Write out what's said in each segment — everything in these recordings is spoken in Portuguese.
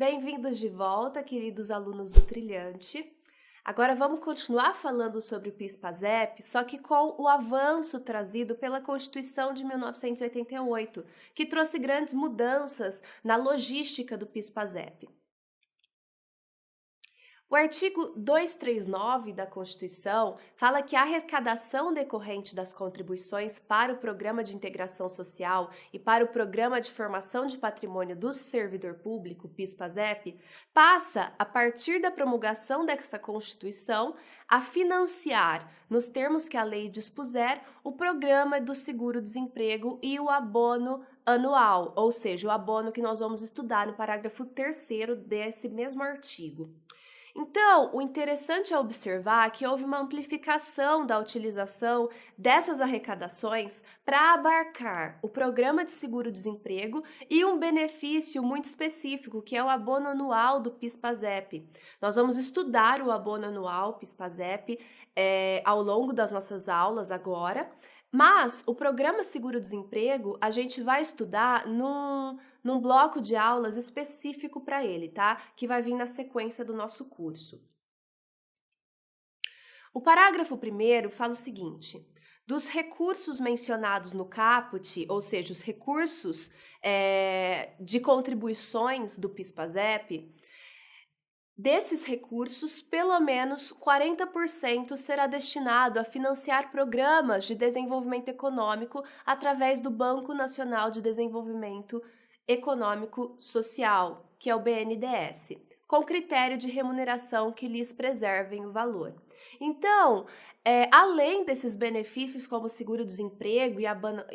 Bem-vindos de volta, queridos alunos do Trilhante. Agora vamos continuar falando sobre o PIS/PASEP, só que com o avanço trazido pela Constituição de 1988, que trouxe grandes mudanças na logística do PIS/PASEP. O artigo 239 da Constituição fala que a arrecadação decorrente das contribuições para o Programa de Integração Social e para o Programa de Formação de Patrimônio do Servidor Público, PIS/PASEP, passa, a partir da promulgação dessa Constituição, a financiar, nos termos que a lei dispuser, o Programa do Seguro-Desemprego e o abono anual, ou seja, o abono que nós vamos estudar no parágrafo 3º desse mesmo artigo. Então, o interessante é observar que houve uma amplificação da utilização dessas arrecadações para abarcar o programa de seguro-desemprego e um benefício muito específico, que é o abono anual do PIS/PASEP. Nós vamos estudar o abono anual PIS/PASEP ao longo das nossas aulas agora, mas o programa seguro-desemprego a gente vai estudar num bloco de aulas específico para ele, tá? Que vai vir na sequência do nosso curso. O parágrafo 1º fala o seguinte: dos recursos mencionados no caput, ou seja, os recursos de contribuições do PIS/PASEP, desses recursos, pelo menos 40% será destinado a financiar programas de desenvolvimento econômico através do Banco Nacional de Desenvolvimento Econômico Social, que é o BNDES, com critério de remuneração que lhes preservem o valor. Então, além desses benefícios como seguro-desemprego e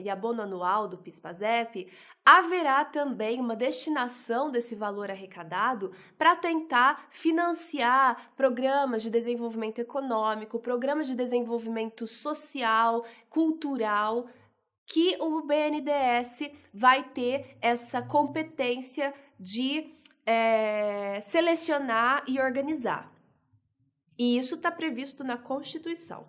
abono anual do PIS/PASEP, haverá também uma destinação desse valor arrecadado para tentar financiar programas de desenvolvimento econômico, programas de desenvolvimento social, cultural, que o BNDES vai ter essa competência de selecionar e organizar. E isso está previsto na Constituição.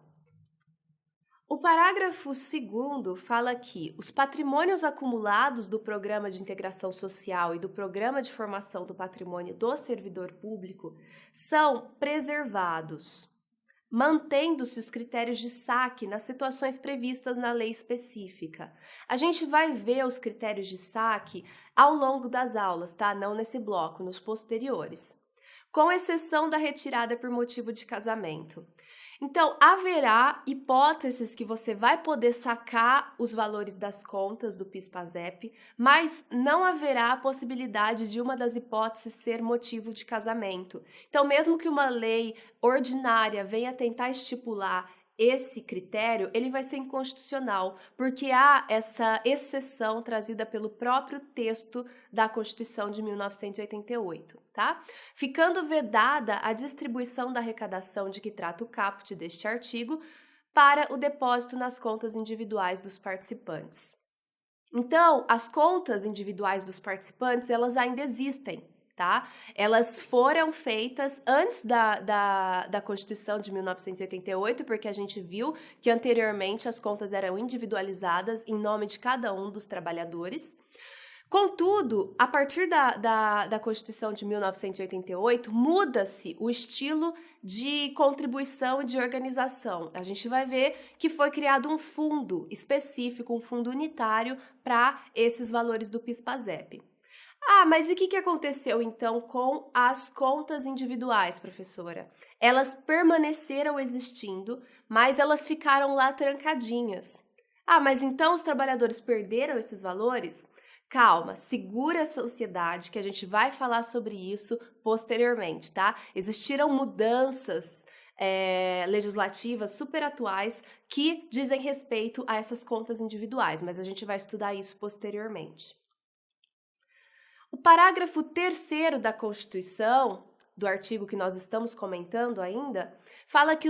O parágrafo 2º fala que os patrimônios acumulados do Programa de Integração Social e do Programa de Formação do Patrimônio do Servidor Público são preservados, mantendo-se os critérios de saque nas situações previstas na lei específica. A gente vai ver os critérios de saque ao longo das aulas, tá? Não nesse bloco, nos posteriores. Com exceção da retirada por motivo de casamento. Então, haverá hipóteses que você vai poder sacar os valores das contas do PIS/PASEP, mas não haverá a possibilidade de uma das hipóteses ser motivo de casamento. Então, mesmo que uma lei ordinária venha tentar estipular esse critério, ele vai ser inconstitucional, porque há essa exceção trazida pelo próprio texto da Constituição de 1988, tá? Ficando vedada a distribuição da arrecadação de que trata o caput deste artigo para o depósito nas contas individuais dos participantes. Então, as contas individuais dos participantes, elas ainda existem, tá? Elas foram feitas antes da Constituição de 1988, porque a gente viu que anteriormente as contas eram individualizadas em nome de cada um dos trabalhadores. Contudo, a partir da Constituição de 1988, muda-se o estilo de contribuição e de organização. A gente vai ver que foi criado um fundo específico, um fundo unitário para esses valores do PIS/PASEP. Mas e o que aconteceu, então, com as contas individuais, professora? Elas permaneceram existindo, mas elas ficaram lá trancadinhas. Mas então os trabalhadores perderam esses valores? Calma, segura essa ansiedade, que a gente vai falar sobre isso posteriormente, tá? Existiram mudanças legislativas super atuais que dizem respeito a essas contas individuais, mas a gente vai estudar isso posteriormente. O parágrafo 3º da Constituição, do artigo que nós estamos comentando ainda, fala que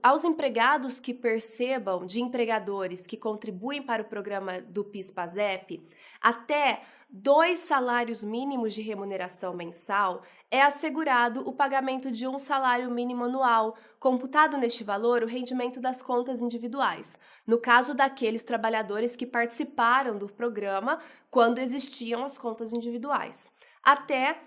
aos empregados que percebam de empregadores que contribuem para o programa do PIS/PASEP, até 2 salários mínimos de remuneração mensal, é assegurado o pagamento de um salário mínimo anual, computado neste valor o rendimento das contas individuais, no caso daqueles trabalhadores que participaram do programa quando existiam as contas individuais, até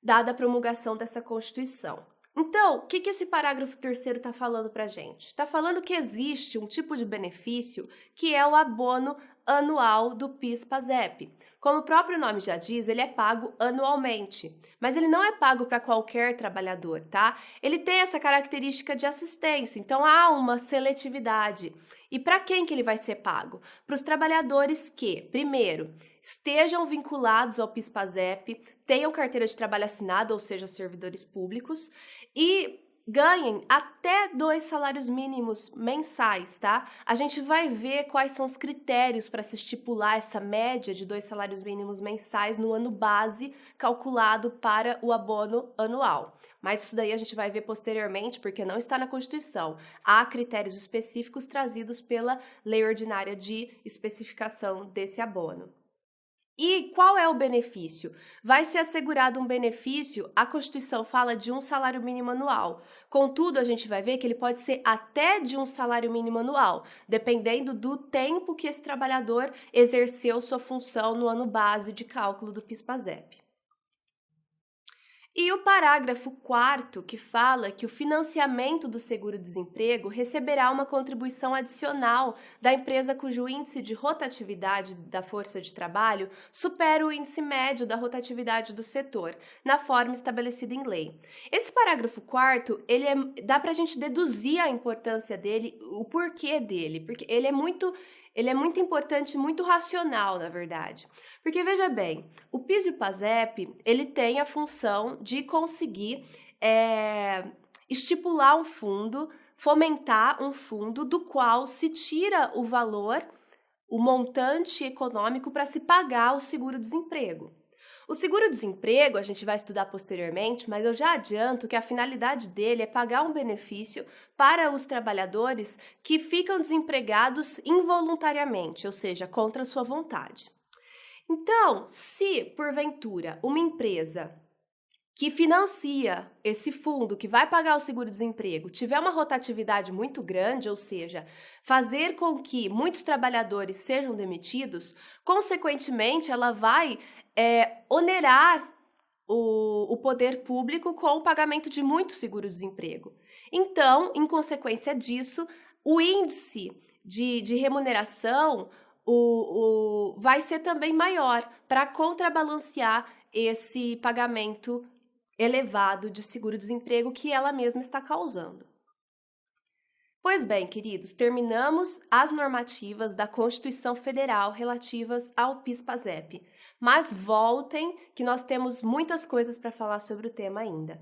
dada a promulgação dessa Constituição. Então, o que esse parágrafo 3º está falando para a gente? Está falando que existe um tipo de benefício que é o abono anual do PIS/PASEP. Como o próprio nome já diz, ele é pago anualmente, mas ele não é pago para qualquer trabalhador, tá? Ele tem essa característica de assistência, então há uma seletividade. E para quem que ele vai ser pago? Para os trabalhadores que, primeiro, estejam vinculados ao PIS/PASEP, tenham carteira de trabalho assinada, ou seja, servidores públicos, e ganhem até 2 salários mínimos mensais, tá? A gente vai ver quais são os critérios para se estipular essa média de 2 salários mínimos mensais no ano base calculado para o abono anual. Mas isso daí a gente vai ver posteriormente, porque não está na Constituição. Há critérios específicos trazidos pela Lei Ordinária de Especificação desse abono. E qual é o benefício? Vai ser assegurado um benefício, a Constituição fala de 1 salário mínimo anual. Contudo, a gente vai ver que ele pode ser até de 1 salário mínimo anual, dependendo do tempo que esse trabalhador exerceu sua função no ano base de cálculo do PIS/PASEP. E o parágrafo 4º, que fala que o financiamento do seguro-desemprego receberá uma contribuição adicional da empresa cujo índice de rotatividade da força de trabalho supera o índice médio da rotatividade do setor, na forma estabelecida em lei. Esse parágrafo 4º, dá para a gente deduzir a importância dele, o porquê dele, porque ele é muito importante, muito racional, na verdade. Porque, veja bem, o PIS e o PASEP, ele tem a função de conseguir estipular um fundo, fomentar um fundo do qual se tira o valor, o montante econômico para se pagar o seguro-desemprego. O seguro-desemprego a gente vai estudar posteriormente, mas eu já adianto que a finalidade dele é pagar um benefício para os trabalhadores que ficam desempregados involuntariamente, ou seja, contra a sua vontade. Então, se, porventura, uma empresa que financia esse fundo, que vai pagar o seguro-desemprego, tiver uma rotatividade muito grande, ou seja, fazer com que muitos trabalhadores sejam demitidos, consequentemente, ela vai onerar o poder público com o pagamento de muito seguro-desemprego. Então, em consequência disso, o índice de remuneração vai ser também maior para contrabalancear esse pagamento elevado de seguro-desemprego que ela mesma está causando. Pois bem, queridos, terminamos as normativas da Constituição Federal relativas ao PIS/PASEP. Mas voltem, que nós temos muitas coisas para falar sobre o tema ainda.